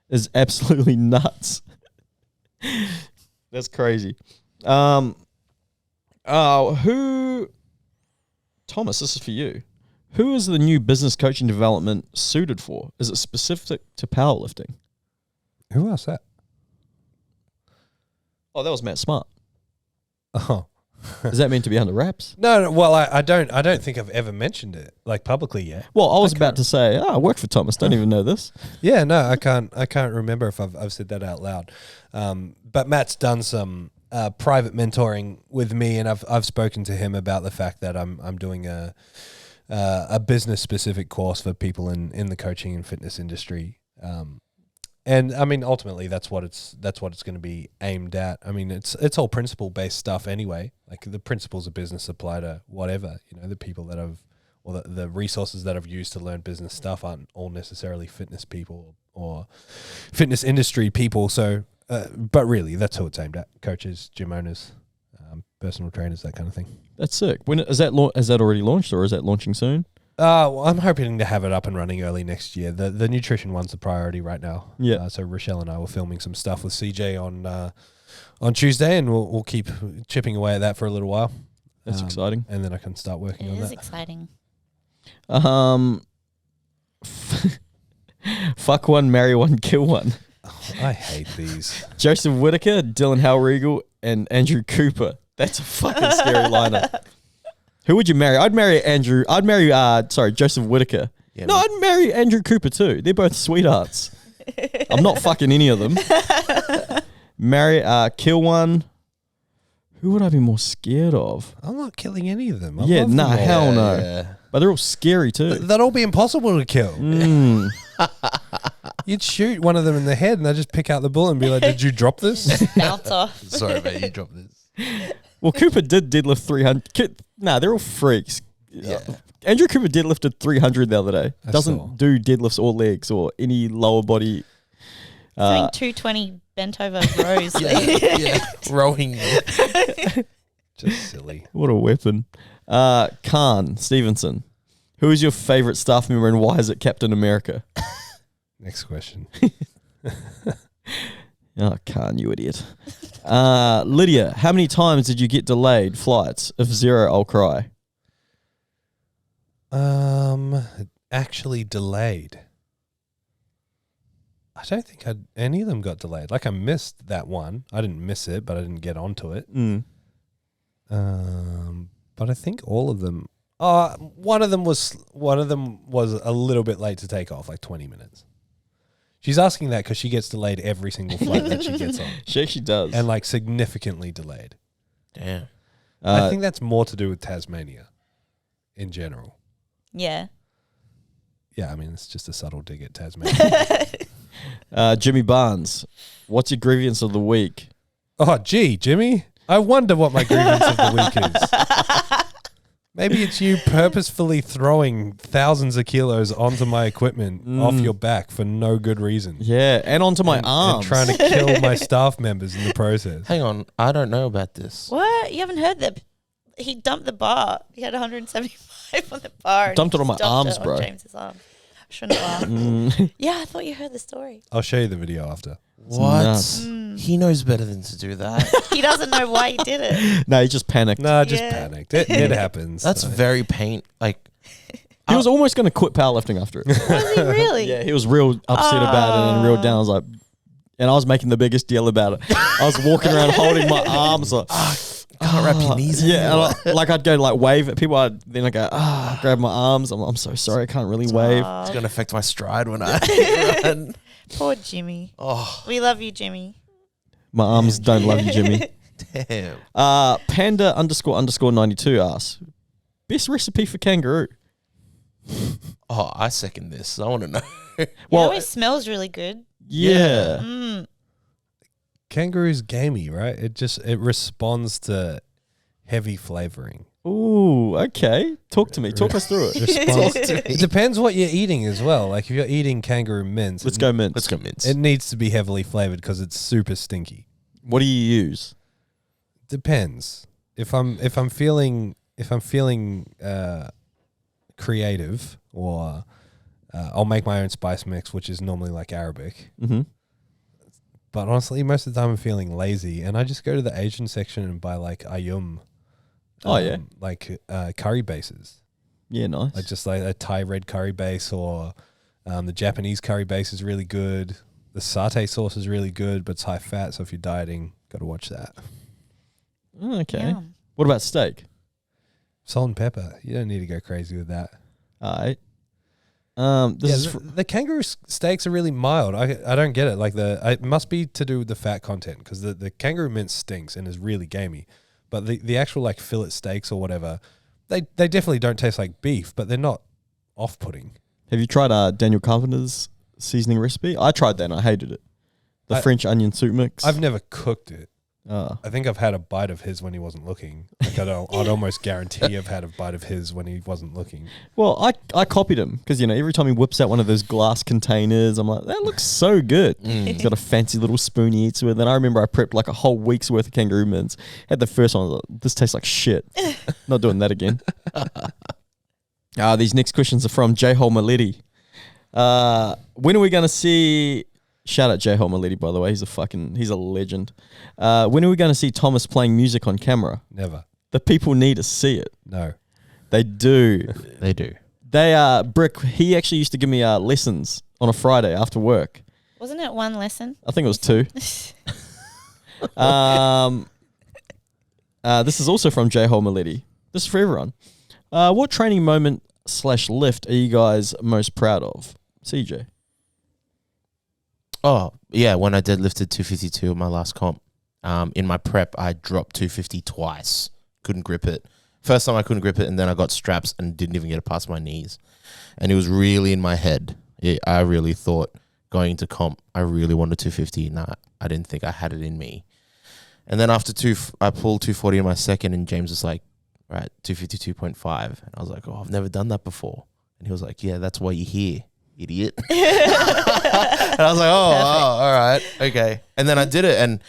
S2: is absolutely nuts. That's crazy. Thomas, this is for you. Who is the new business coaching development suited for? Is it specific to powerlifting?
S4: Who asked that?
S2: Oh, that was Matt Smart.
S4: Oh.
S2: Does that mean to be under wraps?
S4: No, well, I don't think I've ever mentioned it like publicly yet.
S2: Well, I was about to say, I work for Thomas. Don't even know this.
S4: Yeah, no, I can't remember if I've said that out loud. But Matt's done some private mentoring with me, and I've spoken to him about the fact that I'm doing a business specific course for people in the coaching and fitness industry. And I mean, ultimately, that's what it's going to be aimed at. I mean, it's all principle based stuff anyway. Like the principles of business apply to whatever. The people that or the resources that I've used to learn business stuff aren't all necessarily fitness people or fitness industry people. So, but really, that's who it's aimed at: coaches, gym owners, personal trainers, that kind of thing.
S2: That's sick. When is that? Has that already launched, or is that launching soon?
S4: Well, I'm hoping to have it up and running early next year. The nutrition one's the priority right now.
S2: Yeah.
S4: So Rochelle and I were filming some stuff with CJ on Tuesday, and we'll keep chipping away at that for a little while.
S2: That's exciting.
S4: And then I can start working on that.
S3: It is exciting.
S2: Fuck one, marry one, kill one.
S4: Oh, I hate these.
S2: Joseph Whittaker, Dylan Halregal, and Andrew Cooper. That's a fucking scary lineup. Who would you marry? I'd marry Joseph Whittaker.
S5: Yeah,
S2: no, I'd marry Andrew Cooper too. They're both sweethearts. I'm not fucking any of them. Kill one. Who would I be more scared of?
S4: I'm not killing any of them. I
S2: Yeah,
S4: love them all.
S2: hell no.
S5: Yeah.
S2: But they're all scary too.
S4: That'd all be impossible to kill.
S2: Mm.
S4: You'd shoot one of them in the head, and they'd just pick out the bullet and be like, "Did you drop this?"
S3: Bounce off.
S5: Sorry, mate, you dropped this.
S2: Well, Cooper did deadlift 300. Nah, they're all freaks.
S5: Yeah.
S2: Andrew Cooper deadlifted 300 the other day.
S4: I
S2: Doesn't
S4: saw.
S2: do deadlifts or legs or any lower body.
S3: Doing 220 bent over rows.
S5: Yeah. Rowing.
S4: Just silly.
S2: What a weapon. Khan Stevenson. Who is your favorite staff member and why is it Captain America?
S4: Next question.
S2: Oh, Khan, you idiot. Lydia, how many times did you get delayed flights? If 0, I'll cry.
S4: Actually delayed. I don't think any of them got delayed. Like I missed that one. I didn't miss it, but I didn't get onto it. But I think all of them. One of them was a little bit late to take off, like 20 minutes. She's asking that because she gets delayed every single flight that she gets on.
S2: She actually does.
S4: And like significantly delayed.
S5: Damn.
S4: I think that's more to do with Tasmania in general.
S3: Yeah.
S4: Yeah, I mean, it's just a subtle dig at Tasmania.
S2: Jimmy Barnes, what's your grievance of the week?
S4: Oh, gee, Jimmy. I wonder what my grievance of the week is. Maybe it's you purposefully throwing thousands of kilos onto my equipment off your back for no good reason.
S2: Yeah, and onto my arms.
S4: And trying to kill my staff members in the process.
S5: Hang on, I don't know about this.
S3: What? You haven't heard that? He dumped the bar. He had 175 on the bar. And
S2: Dumped
S3: he
S2: it on my
S3: just dumped
S2: arms,
S3: it
S2: bro.
S3: On James's arm. I shouldn't laugh. Yeah, I thought you heard the story.
S4: I'll show you the video after.
S5: What?
S2: nuts.
S5: He knows better than to do that.
S3: He doesn't know why he did it.
S2: No, he just panicked.
S4: No, I just
S3: Yeah.
S4: panicked. It happens.
S5: That's very like.
S2: He was almost going to quit powerlifting after it.
S3: Was he really?
S2: Yeah, he was real upset about it and real down. I was like, and I was making the biggest deal about it. I was walking around holding my arms like,
S5: Can't wrap your knees in.
S2: yeah, and I'd go like wave at people. Then I go, grab my arms. I'm so sorry, I can't really wave.
S5: It's going to affect my stride when I run.
S3: Poor Jimmy.
S5: Oh,
S3: We love you, Jimmy.
S2: My arms don't love you, Jimmy.
S5: damn.
S2: Panda __ 92 asks, best recipe for kangaroo?
S5: Oh, I second this. I want to know.
S3: It
S2: Well,
S3: always smells really good.
S2: yeah.
S3: Mm.
S4: Kangaroo's gamey, right? It responds to heavy flavoring.
S2: Ooh, okay. Talk to me. Talk us through it.
S4: Responds it depends what you're eating as well. Like if you're eating kangaroo mince,
S2: Let's go mince.
S5: Let's go mince.
S4: It needs to be heavily flavored because it's super stinky.
S2: What do you use?
S4: Depends. If I'm feeling creative, or I'll make my own spice mix, which is normally like Arabic.
S2: Mm-hmm.
S4: But honestly, most of the time I'm feeling lazy, and I just go to the Asian section and buy like ayum. Like curry bases.
S2: Yeah, nice.
S4: Like just like a Thai red curry base, or the Japanese curry base is really good. The satay sauce is really good, but it's high fat, so if you're dieting, got to watch that.
S2: Okay.
S3: Yum.
S2: What about steak?
S4: Salt and pepper. You don't need to go crazy with that.
S2: All right.
S4: The kangaroo steaks are really mild. I don't get it. Like it must be to do with the fat content, because the kangaroo mince stinks and is really gamey. But the actual like fillet steaks or whatever, they definitely don't taste like beef, but they're not off-putting.
S2: Have you tried Daniel Carpenter's seasoning recipe? I tried that and I hated it. The French onion soup mix.
S4: I've never cooked it.
S2: Oh.
S4: I think I've had a bite of his when he wasn't looking. Like I'd almost guarantee I've had a bite of his when he wasn't looking.
S2: Well, I copied him because, every time he whips out one of those glass containers, I'm like, that looks so good. He's got a fancy little spoon he eats with. And I remember I prepped like a whole week's worth of kangaroo mince. Had the first one, I was like, this tastes like shit. Not doing that again. These next questions are from J-Hole Maletti. When are we going to see... Shout out J-Hole Maletti, by the way. He's a legend. When are we going to see Thomas playing music on camera?
S4: Never.
S2: The people need to see it.
S4: No.
S2: They do.
S5: They do.
S2: Brick, he actually used to give me lessons on a Friday after work.
S3: Wasn't it one lesson?
S2: I think it was 2. This is also from J-Hole Maletti. This is for everyone. What training moment / lift are you guys most proud of? CJ.
S5: Oh, yeah, when I deadlifted 252 at my last comp. In my prep, I dropped 250 twice. Couldn't grip it. First time I couldn't grip it, and then I got straps and didn't even get it past my knees. And it was really in my head. I really thought going into comp, I really wanted 250, and I didn't think I had it in me. And then after I pulled 240 in my second, and James was like, right, 252.5. And I was like, oh, I've never done that before. And he was like, yeah, that's why you're here, idiot. And I was like, oh, all right, okay. And then I did it, and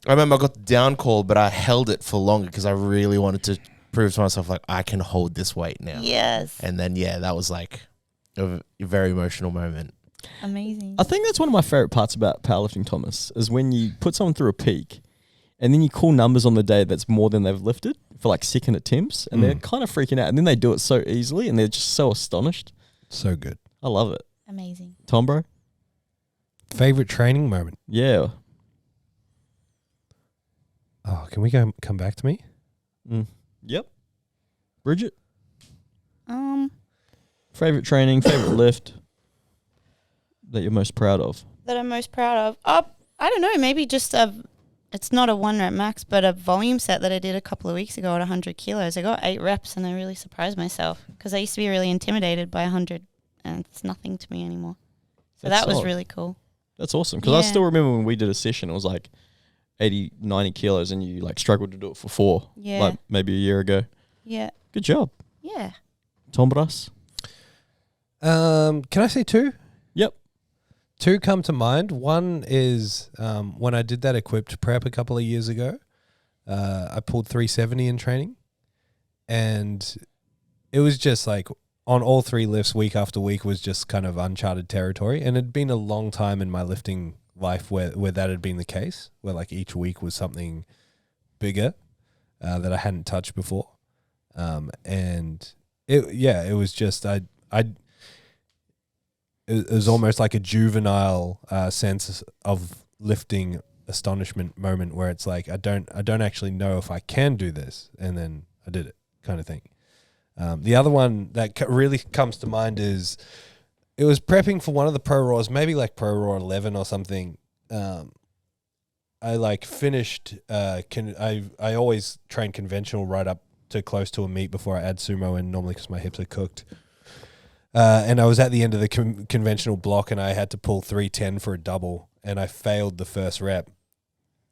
S5: I remember I got the down call, but I held it for longer because I really wanted to prove to myself, like, I can hold this weight now.
S3: Yes.
S5: And then, yeah, that was like a very emotional moment.
S3: Amazing.
S2: I think that's one of my favorite parts about powerlifting, Thomas, is when you put someone through a peak and then you call numbers on the day that's more than they've lifted for like second attempts, and they're kind of freaking out, and then they do it so easily and they're just so astonished.
S4: So good.
S2: I love it.
S3: Amazing.
S2: Tombro?
S4: Favorite training moment?
S2: Yeah.
S4: Oh, can we come back to me?
S2: Yep. Bridget?
S3: Um,
S2: Favorite training, favorite lift that you're most proud of?
S3: that I'm most proud of? I don't know. Maybe just it's not a 1 rep max, but a volume set that I did a couple of weeks ago at 100 kilos. I got 8 reps and I really surprised myself because I used to be really intimidated by 100 and it's nothing to me anymore. So that was really cool.
S2: That's awesome. Because I still remember when we did a session, it was like 80, 90 kilos and you like struggled to do it for 4.
S3: Yeah.
S2: Like maybe a year ago.
S3: Yeah.
S2: Good job.
S3: Yeah.
S2: Tombras?
S4: Can I say 2?
S2: Yep.
S4: 2 come to mind. One is when I did that equipped prep a couple of years ago, I pulled 370 in training. And it was just like on all 3 lifts week after week was just kind of uncharted territory. And it'd been a long time in my lifting life where that had been the case, where like each week was something bigger that I hadn't touched before. And it was just, it was almost like a juvenile sense of lifting astonishment moment where it's like, I don't actually know if I can do this. And then I did it kind of thing. The other one that really comes to mind is it was prepping for one of the Pro Raws, maybe like Pro Raw 11 or something. I like finished, I always train conventional right up to close to a meet before I add sumo in, normally because my hips are cooked. And I was at the end of the conventional block and I had to pull 310 for a double and I failed the first rep.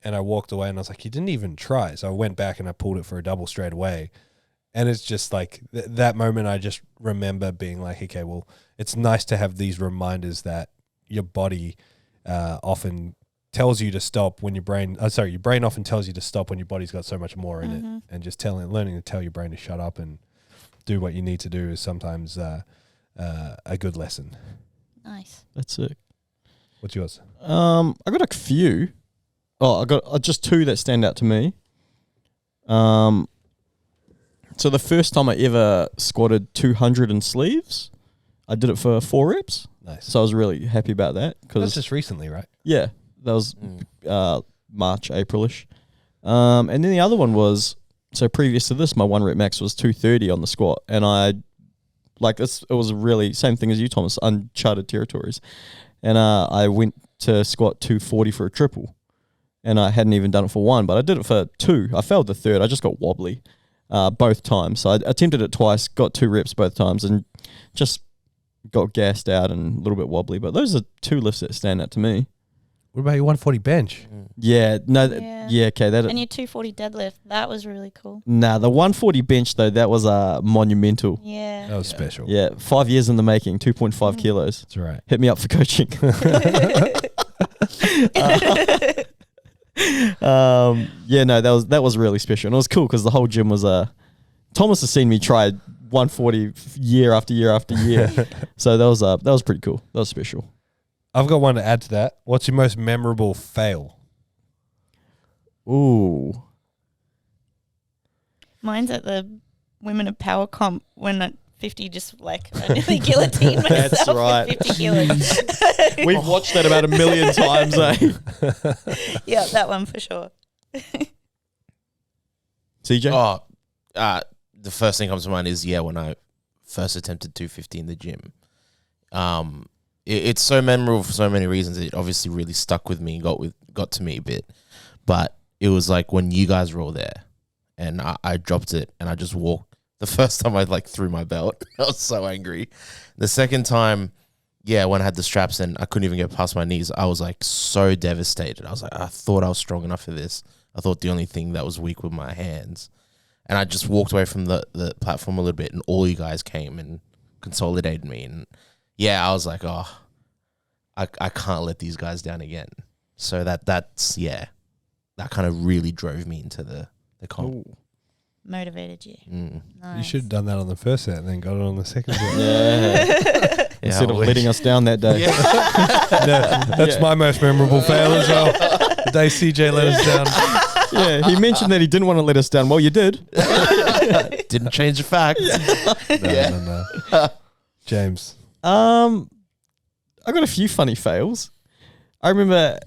S4: And I walked away and I was like, you didn't even try. So I went back and I pulled it for a double straight away. And it's just like that moment I just remember being like, okay, well, it's nice to have these reminders that your body often tells you to stop when your brain often tells you to stop when your body's got so much more in it. And just learning to tell your brain to shut up and do what you need to do is sometimes a good lesson.
S3: Nice.
S2: That's it.
S4: What's yours?
S2: I got a few. Oh, I got just 2 that stand out to me. So the first time I ever squatted 200 in sleeves, I did it for 4 reps.
S4: Nice.
S2: So I was really happy about that.
S4: That's just recently, right?
S2: Yeah, that was March, April-ish. And then the other one was, so previous to this, my 1 rep max was 230 on the squat. And it was really, same thing as you, Thomas, uncharted territories. And I went to squat 240 for a triple. And I hadn't even done it for 1, but I did it for 2. I failed the 3rd. I just got wobbly both times. So I attempted it twice, got 2 reps both times, and just got gassed out and a little bit wobbly. But those are 2 lifts that stand out to me.
S4: What about your 140 bench?
S2: Yeah, no, okay.
S3: And your 240 deadlift, that was really cool.
S2: Nah, the 140 bench though, that was monumental.
S3: Yeah.
S4: That was special.
S2: Yeah, 5 years in the making, 2.5 kilos.
S4: That's right.
S2: Hit me up for coaching. That was really special. And it was cool because the whole gym was Thomas has seen me try 140 year after year after year. So that was pretty cool. That was special.
S4: I've got one to add to that. What's your most memorable fail?
S2: Ooh.
S3: Mine's at the Women of Power comp when at 50 just like I nearly guillotined myself.
S2: That's right.
S3: At 50 kilos.
S2: We've watched that about 1 million times, eh?
S3: Yeah, that one for sure.
S2: CJ?
S5: The first thing that comes to mind is when I first attempted 250 in the gym. It's so memorable for so many reasons. It obviously really stuck with me, got to me a bit. But it was like when you guys were all there and I dropped it and I just walked. The first time I threw my belt, I was so angry. The second time, when I had the straps and I couldn't even get past my knees, I was so devastated. I was like, I thought I was strong enough for this. I thought the only thing that was weak were my hands. And I just walked away from the platform a little bit and all you guys came and consolidated me. And I was like, I can't let these guys down again. So that's that kind of really drove me into the comp.
S2: Ooh.
S3: Motivated you. Nice.
S4: You should have done that on the first set and then got it on the second set.
S2: Yeah. Instead of letting us down that day.
S4: That's my most memorable fail as well. The day CJ let us down.
S2: Yeah, he mentioned that he didn't want to let us down. Well, you did.
S5: Didn't change the fact.
S4: No. James.
S2: I got a few funny fails. I remember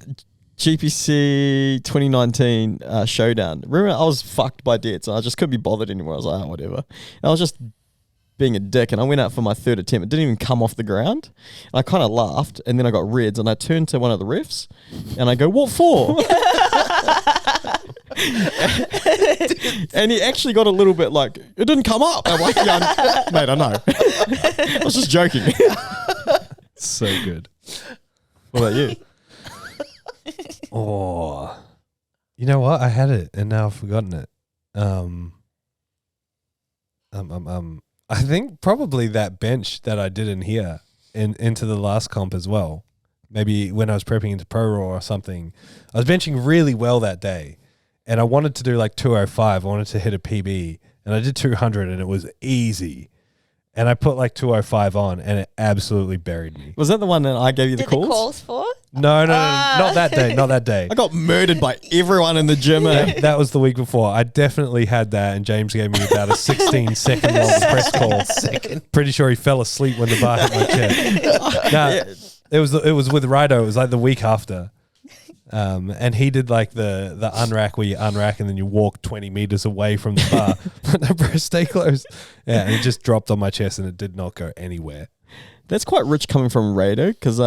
S2: GPC 2019 showdown. Remember, I was fucked by deadlifts and I just couldn't be bothered anymore. I was like, whatever. And I was just being a dick, and I went out for my third attempt. It didn't even come off the ground. I kind of laughed, and then I got reds, and I turned to one of the refs, and I go, "What for?" And he actually got a little bit like, "It didn't come up." I'm like, "Yeah, mate, I know." I was just joking.
S4: So good.
S2: What about you?
S4: Oh, you know what? I had it and now I've forgotten it. I think probably that bench that I did in here into the last comp as well. Maybe when I was prepping into Pro Raw or something, I was benching really well that day, and I wanted to do like 205. I wanted to hit a PB, and I did 200, and it was easy. And I put like 205 on, and it absolutely buried me.
S2: Was that the one that I gave you the
S3: Did
S2: calls?
S3: the calls for?
S4: No, not that day. Not that day.
S2: I got murdered by everyone in the gym.
S4: That was the week before. I definitely had that, and James gave me about a 16-second long press call. Pretty sure he fell asleep when the bar hit my chest. No, it was with Rido. It was like the week after. And he did like the unrack where you unrack and then you walk 20 meters away from the bar. But no, bro, stay close. Yeah, and it just dropped on my chest and it did not go anywhere.
S2: That's quite rich coming from Rado, because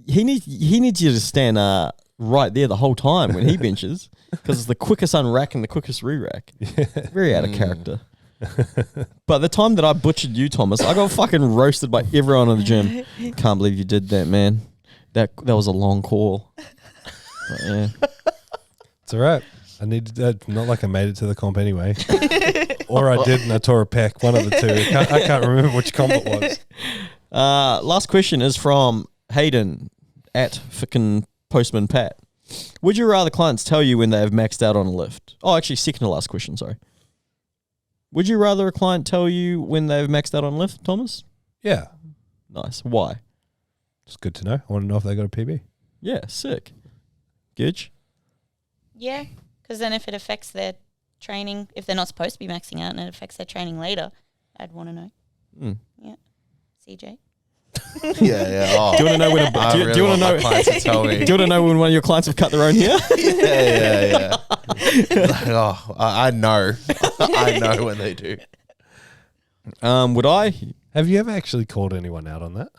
S2: he needs you to stand right there the whole time when he benches, because it's the quickest unrack and the quickest re-rack. Very out of character. But the time that I butchered you, Thomas, I got fucking roasted by everyone in the gym. Can't believe you did that, man. That was a long call. But yeah.
S4: It's all right. I needed that. Not like I made it to the comp anyway. Or I did and I tore a pec. One of the two. I can't remember which comp it was.
S2: Last question is from Hayden at frickin' Postman Pat. Would you rather clients tell you when they have maxed out on a lift? Oh, actually, second to last question, sorry. Would you rather a client tell you when they've maxed out on a lift, Thomas?
S4: Yeah.
S2: Nice. Why?
S4: It's good to know. I want to know if they got a PB.
S2: Yeah, sick. Gidge?
S3: Yeah, because then if it affects their training, if they're not supposed to be maxing out and it affects their training later, I'd want to know. Yeah. CJ?
S5: Yeah. Oh.
S2: Do you want to know when do you want to know
S5: clients to tell me?
S2: Do you want to know when one of your clients have cut their own hair?
S5: Yeah. Like, oh, I know. I know when they do.
S2: Would I?
S4: Have you ever actually called anyone out on that?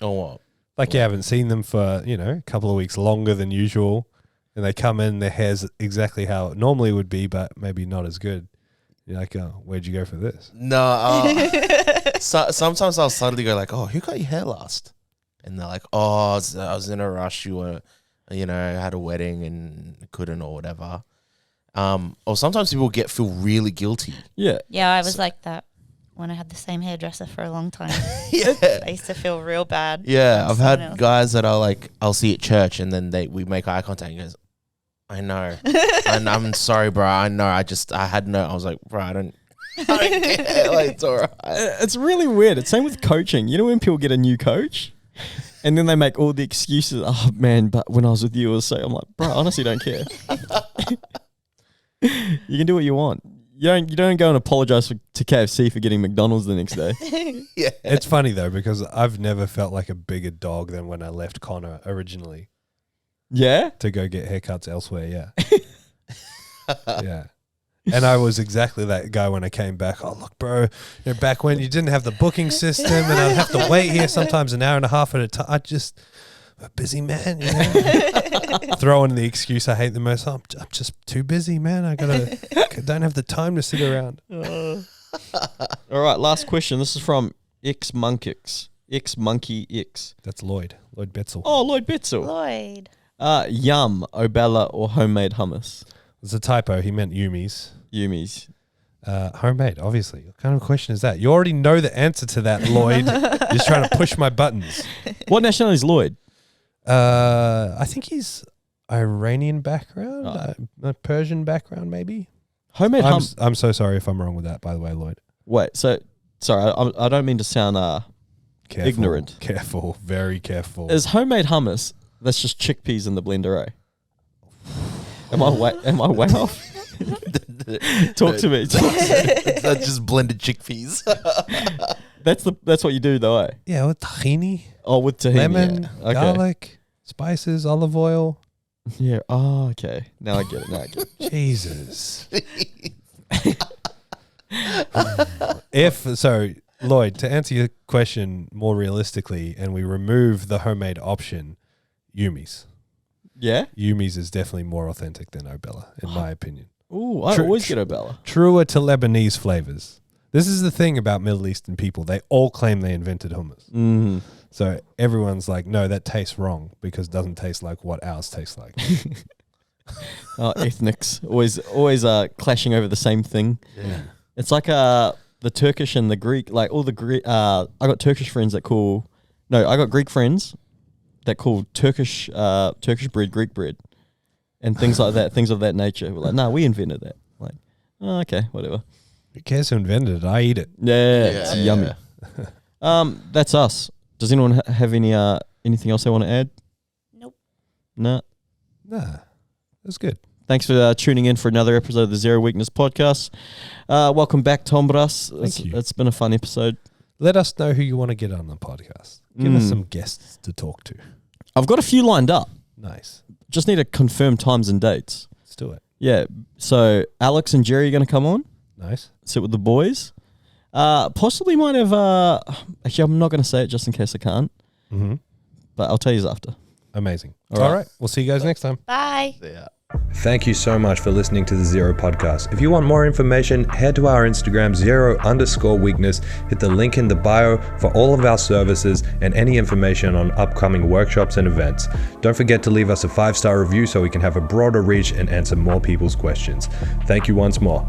S5: Oh, what?
S4: Like you haven't seen them for, a couple of weeks longer than usual, and they come in, their hair's exactly how it normally would be, but maybe not as good. You're like, oh, where'd you go for this?
S5: No. Sometimes I'll suddenly go like, oh, who got your hair last? And they're like, oh, I was in a rush. You were, had a wedding and couldn't or whatever. Or sometimes people feel really guilty.
S2: Yeah.
S3: Yeah, I was like that when I had the same hairdresser for a long time.
S5: Yeah.
S3: I used to feel real bad.
S5: Yeah, I've
S3: Someone
S5: had
S3: else.
S5: guys that are like, I'll see at church and then we make eye contact and he goes, I know. And I'm sorry, bro. I know. I was like, bro, I don't care. Like, it's all right.
S2: It's really weird. It's same with coaching. You know when people get a new coach and then they make all the excuses. Oh, man, but when I was with you, it was so... I'm like, bro, I honestly don't care. You can do what you want. You don't go and apologize to KFC for getting McDonald's the next day.
S5: Yeah.
S4: It's funny, though, because I've never felt like a bigger dog than when I left Connor originally.
S2: Yeah?
S4: To go get haircuts elsewhere, yeah. Yeah. And I was exactly that guy when I came back. Oh, look, bro, back when you didn't have the booking system and I'd have to wait here sometimes an hour and a half at a time. I'm a busy man, Throw in the excuse I hate the most. I'm just too busy, man. I don't have the time to sit around.
S2: All right, last question. This is from X-Monkey X.
S4: That's Lloyd Betzel.
S2: Oh, Lloyd Betzel.
S3: Lloyd.
S2: Yum, Obella, or homemade hummus?
S4: It's a typo. He meant Yumi's.
S2: Yumi's.
S4: Homemade, obviously. What kind of question is that? You already know the answer to that, Lloyd. You're just trying to push my buttons.
S2: What nationality is Lloyd?
S4: I think he's Iranian background, Persian background, maybe.
S2: Homemade hummus.
S4: I'm so sorry if I'm wrong with that, by the way, Lloyd.
S2: Wait, so sorry, I don't mean to sound
S4: Careful,
S2: ignorant.
S4: Careful, very careful.
S2: Is homemade hummus? That's just chickpeas in the blender, eh? Am I way off? Talk to me.
S5: That's just blended chickpeas.
S2: That's what you do though, eh?
S4: Yeah, with tahini,
S2: Oh, with tahini,
S4: lemon,
S2: yeah. Okay.
S4: garlic, spices, olive oil.
S2: Yeah. Oh, okay. Now I get it.
S4: Jesus. Lloyd, to answer your question more realistically, and we remove the homemade option, Yumi's.
S2: Yeah?
S4: Yumi's is definitely more authentic than Obella, in my opinion.
S2: Ooh, I always get Obella.
S4: Truer to Lebanese flavors. This is the thing about Middle Eastern people. They all claim they invented hummus.
S2: Mm.
S4: So everyone's no, that tastes wrong because it doesn't taste like what ours tastes like.
S2: Ethnics. Always clashing over the same thing.
S4: Yeah.
S2: It's like the Turkish and the Greek, all the Greek. I got Turkish friends that call. No, I got Greek friends that call Turkish bread Greek bread, and things like that, things of that nature. We're like, no, we invented that. Like, oh, okay, whatever.
S4: Who cares who invented it? I eat it.
S2: Yeah, it's yummy. That's us. Does anyone have anything else they want to add?
S3: Nope.
S2: No.
S4: Nah, that's good.
S2: Thanks for tuning in for another episode of the Zero Weakness Podcast. Welcome back, Tombro.
S4: Thank you.
S2: It's been a fun episode.
S4: Let us know who you want to get on the podcast. Give us some guests to talk to.
S2: I've got a few lined up.
S4: Nice.
S2: Just need to confirm times and dates.
S4: Let's do it.
S2: Yeah. So Alex and Jerry are going to come on.
S4: Nice.
S2: Sit with the boys. Possibly might have. Actually, I'm not going to say it just in case I can't.
S4: Mm-hmm.
S2: But I'll tell you after.
S4: Amazing.
S2: All
S4: right. We'll see you guys next time.
S3: Bye.
S5: Yeah.
S1: Thank you so much for listening to the Zero Podcast. If you want more information, head to our Instagram, Zero_Weakness. Hit the link in the bio for all of our services and any information on upcoming workshops and events. Don't forget to leave us a 5-star review so we can have a broader reach and answer more people's questions. Thank you once more.